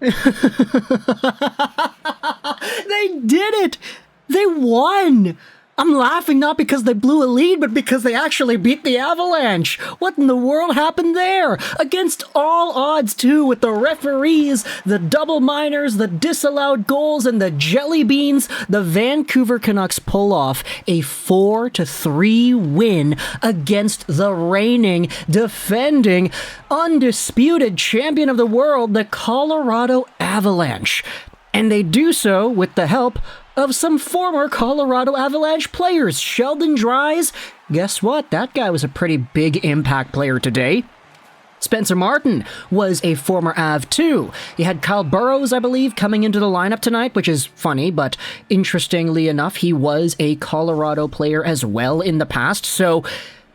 They did it! They won! I'm laughing not because they blew a lead, but because they actually beat the Avalanche. What in the world happened there? Against all odds, too, with the referees, the double minors, the disallowed goals, and the jelly beans, the Vancouver Canucks pull off a 4-3 win against the reigning, defending, undisputed champion of the world, the Colorado Avalanche. And they do so with the help of some former Colorado Avalanche players. Sheldon Dries, guess what? That guy was a pretty big impact player today. Spencer Martin was a former Av too. You had Kyle Burrows, I believe, coming into the lineup tonight, which is funny, but interestingly enough, he was a Colorado player as well in the past, so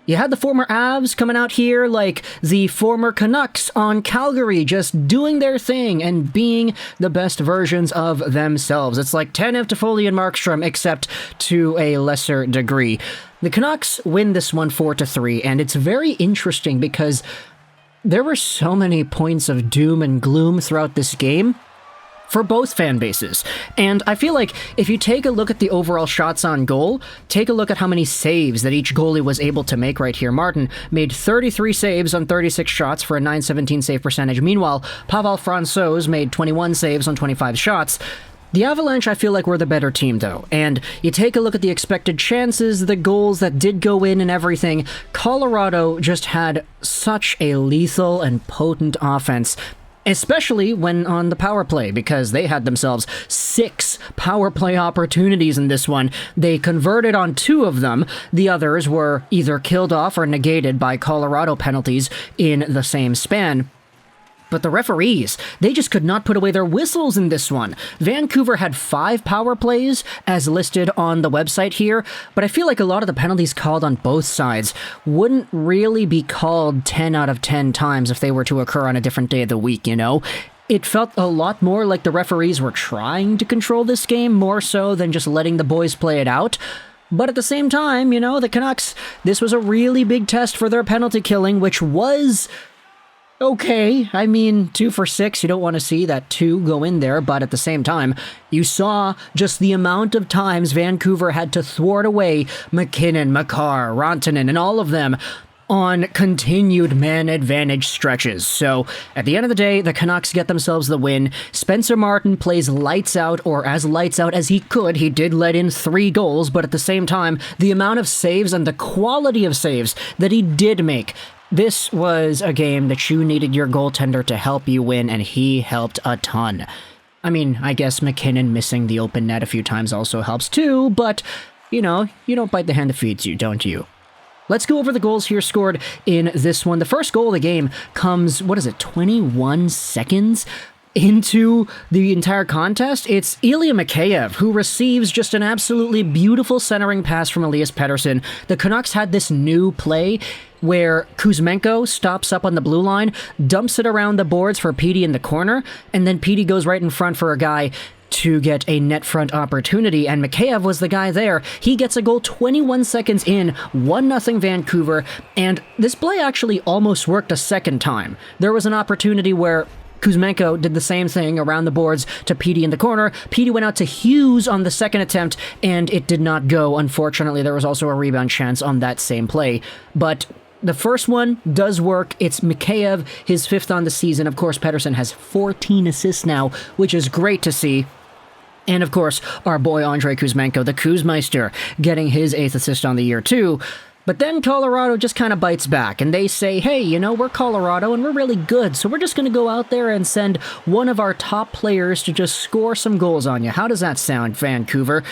you had the former Avs coming out here like the former Canucks on Calgary, just doing their thing and being the best versions of themselves. It's like Tanev, Toffoli, and Markstrom, except to a lesser degree. The Canucks win this one 4-3, and it's very interesting because there were so many points of doom and gloom throughout this game for both fan bases. And I feel like if you take a look at the overall shots on goal, take a look at how many saves that each goalie was able to make right here. Martin made 33 saves on 36 shots for a .917 save percentage. Meanwhile, Pavel Francouz made 21 saves on 25 shots. The Avalanche, I feel like, were the better team, though. And you take a look at the expected chances, the goals that did go in and everything. Colorado just had such a lethal and potent offense, especially when on the power play, because they had themselves 6 power play opportunities in this one. They converted on 2 of them. The others were either killed off or negated by Colorado penalties in the same span. But the referees, they just could not put away their whistles in this one. Vancouver had 5 power plays, as listed on the website here, but I feel like a lot of the penalties called on both sides wouldn't really be called 10 out of 10 times if they were to occur on a different day of the week, you know? It felt a lot more like the referees were trying to control this game, more so than just letting the boys play it out. But at the same time, you know, the Canucks, this was a really big test for their penalty killing, which was okay. I mean, 2 for 6, you don't want to see that 2 go in there, but at the same time, you saw just the amount of times Vancouver had to thwart away McKinnon, Makar, Rantanen, and all of them on continued man advantage stretches. So, at the end of the day, the Canucks get themselves the win. Spencer Martin plays lights out, or as lights out as he could. He did let in 3 goals, but at the same time, the amount of saves and the quality of saves that he did make, this was a game that you needed your goaltender to help you win, and he helped a ton. I mean, I guess McKinnon missing the open net a few times also helps too, but, you know, you don't bite the hand that feeds you, don't you? Let's go over the goals here scored in this one. The first goal of the game comes, 21 seconds into the entire contest? It's Ilya Mikheyev, who receives just an absolutely beautiful centering pass from Elias Pettersson. The Canucks had this new play where Kuzmenko stops up on the blue line, dumps it around the boards for Petey in the corner, and then Petey goes right in front for a guy to get a net front opportunity, and Mikheyev was the guy there. He gets a goal 21 seconds in, 1-0 Vancouver, and this play actually almost worked a second time. There was an opportunity where Kuzmenko did the same thing around the boards to Petey in the corner. Petey went out to Hughes on the second attempt, and it did not go. Unfortunately, there was also a rebound chance on that same play. But the first one does work. It's Mikheyev, his 5th on the season. Of course, Pettersson has 14 assists now, which is great to see. And of course, our boy Andrei Kuzmenko, the Kuzmeister, getting his 8th assist on the year too. But then Colorado just kind of bites back, and they say, hey, you know, we're Colorado, and we're really good, so we're just going to go out there and send one of our top players to just score some goals on you. How does that sound, Vancouver?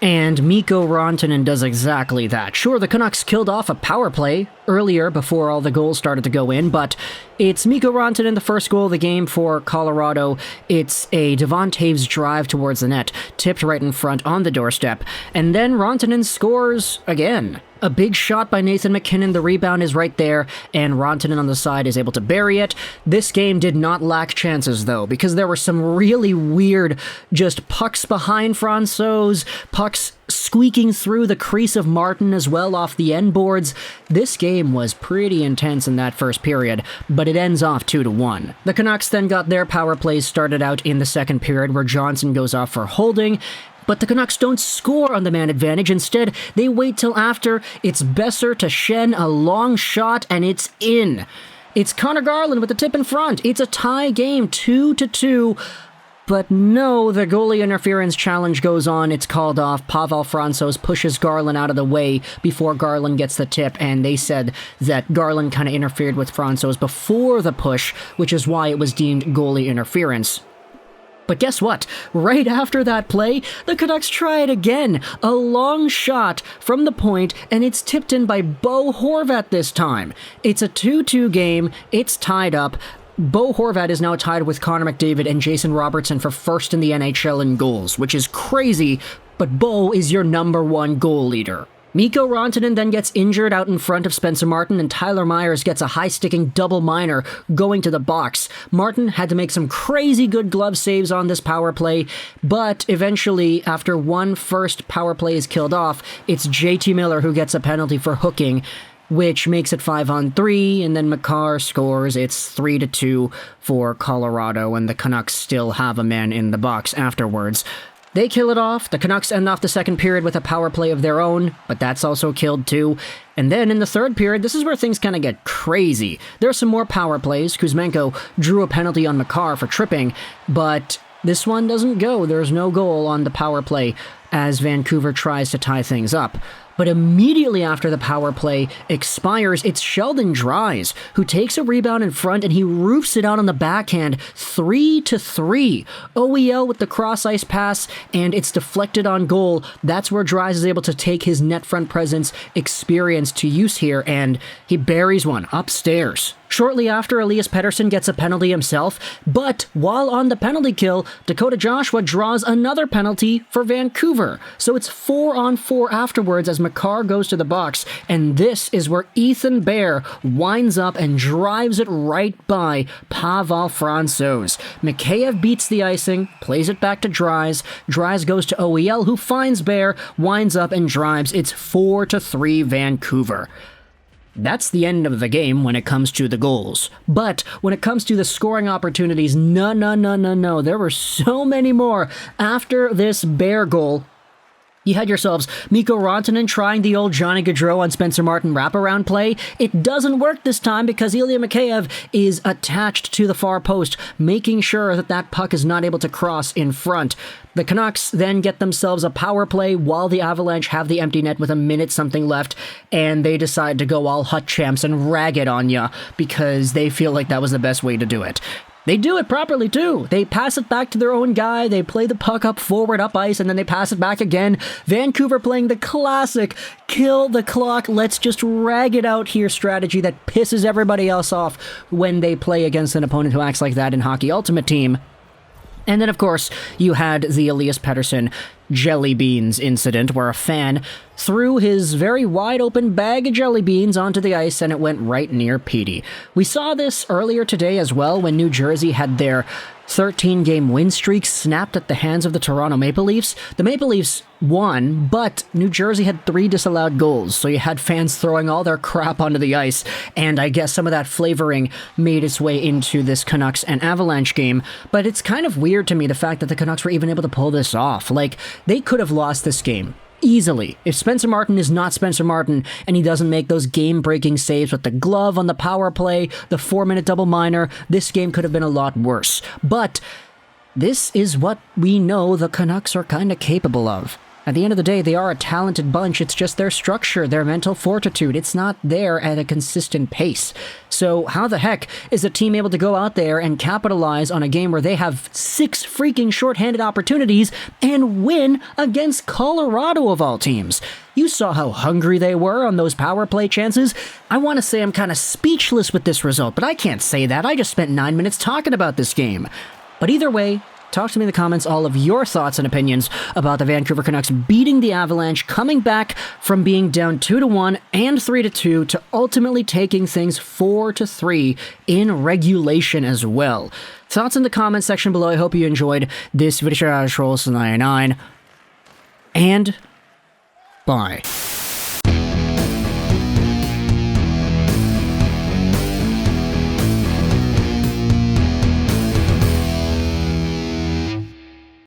And Mikko Rantanen does exactly that. Sure, the Canucks killed off a power play earlier before all the goals started to go in, but it's Mikko Rantanen, the first goal of the game for Colorado. It's a Devon Toews drive towards the net, tipped right in front on the doorstep, and then Rantanen scores again. A big shot by Nathan McKinnon, the rebound is right there, and Rantanen on the side is able to bury it. This game did not lack chances, though, because there were some really weird just pucks behind Francouz, pucks squeaking through the crease of Martin as well off the end boards. This game was pretty intense in that first period, but it ends off 2-1. The Canucks then got their power plays started out in the second period where Johnson goes off for holding, but the Canucks don't score on the man advantage. Instead, they wait till after. It's Besser to Schenn, a long shot, and it's in. It's Connor Garland with the tip in front. It's a tie game, 2-2. But no, the goalie interference challenge goes on. It's called off. Pavel Francouz pushes Garland out of the way before Garland gets the tip, and they said that Garland kind of interfered with Francouz before the push, which is why it was deemed goalie interference. But guess what? Right after that play, the Canucks try it again. A long shot from the point, and it's tipped in by Bo Horvat this time. It's a 2-2 game. It's tied up. Bo Horvat is now tied with Connor McDavid and Jason Robertson for first in the NHL in goals, which is crazy, but Bo is your #1 goal leader. Mikko Rantanen then gets injured out in front of Spencer Martin, and Tyler Myers gets a high-sticking double minor going to the box. Martin had to make some crazy good glove saves on this power play, but eventually, after one first power play is killed off, it's JT Miller who gets a penalty for hooking, which makes it 5-on-3, and then Makar scores. It's 3-2 for Colorado, and the Canucks still have a man in the box afterwards. They kill it off. The Canucks end off the second period with a power play of their own, but that's also killed too. And then in the third period, this is where things kind of get crazy. There are some more power plays. Kuzmenko drew a penalty on Makar for tripping, but this one doesn't go. There's no goal on the power play as Vancouver tries to tie things up. But immediately after the power play expires, it's Sheldon Dries who takes a rebound in front and he roofs it out on the backhand, 3-3. OEL with the cross-ice pass, and it's deflected on goal. That's where Dries is able to take his net front presence experience to use here, and he buries one upstairs. Shortly after, Elias Pettersson gets a penalty himself, but while on the penalty kill, Dakota Joshua draws another penalty for Vancouver. So it's 4-on-4 afterwards as Makar goes to the box, and this is where Ethan Bear winds up and drives it right by Pavel Francouz. Mikheyev beats the icing, plays it back to Dries. Dries goes to OEL, who finds Bear, winds up and drives. It's 4-3 Vancouver. That's the end of the game when it comes to the goals. But when it comes to the scoring opportunities, no. There were so many more after this Bear goal. You had yourselves Mikko Rantanen trying the old Johnny Gaudreau on Spencer Martin wraparound play. It doesn't work this time because Ilya Mikheyev is attached to the far post, making sure that that puck is not able to cross in front. The Canucks then get themselves a power play while the Avalanche have the empty net with a minute something left, and they decide to go all hut champs and rag it on ya because they feel like that was the best way to do it. They do it properly, too. They pass it back to their own guy, they play the puck up forward, up ice, and then they pass it back again. Vancouver playing the classic, kill the clock, let's just rag it out here strategy that pisses everybody else off when they play against an opponent who acts like that in Hockey Ultimate Team. And then, of course, you had the Elias Pettersson jelly beans incident where a fan threw his very wide-open bag of jelly beans onto the ice and it went right near Petey. We saw this earlier today as well when New Jersey had their 13-game win streak snapped at the hands of the Toronto Maple Leafs. The Maple Leafs won, but New Jersey had 3 disallowed goals, so you had fans throwing all their crap onto the ice, and I guess some of that flavoring made its way into this Canucks and Avalanche game, but it's kind of weird to me the fact that the Canucks were even able to pull this off. Like, they could have lost this game easily. If Spencer Martin is not Spencer Martin and he doesn't make those game-breaking saves with the glove on the power play, the 4-minute double minor, this game could have been a lot worse. But this is what we know the Canucks are kind of capable of. At the end of the day, they are a talented bunch. It's just their structure, their mental fortitude. It's not there at a consistent pace. So how the heck is a team able to go out there and capitalize on a game where they have 6 freaking shorthanded opportunities and win against Colorado of all teams? You saw how hungry they were on those power play chances. I want to say I'm kind of speechless with this result, but I can't say that. I just spent 9 minutes talking about this game. But either way, talk to me in the comments all of your thoughts and opinions about the Vancouver Canucks beating the Avalanche, coming back from being down 2-1 and 3-2 to ultimately taking things 4-3 in regulation as well. Thoughts in the comments section below. I hope you enjoyed this video. 99. And Bye.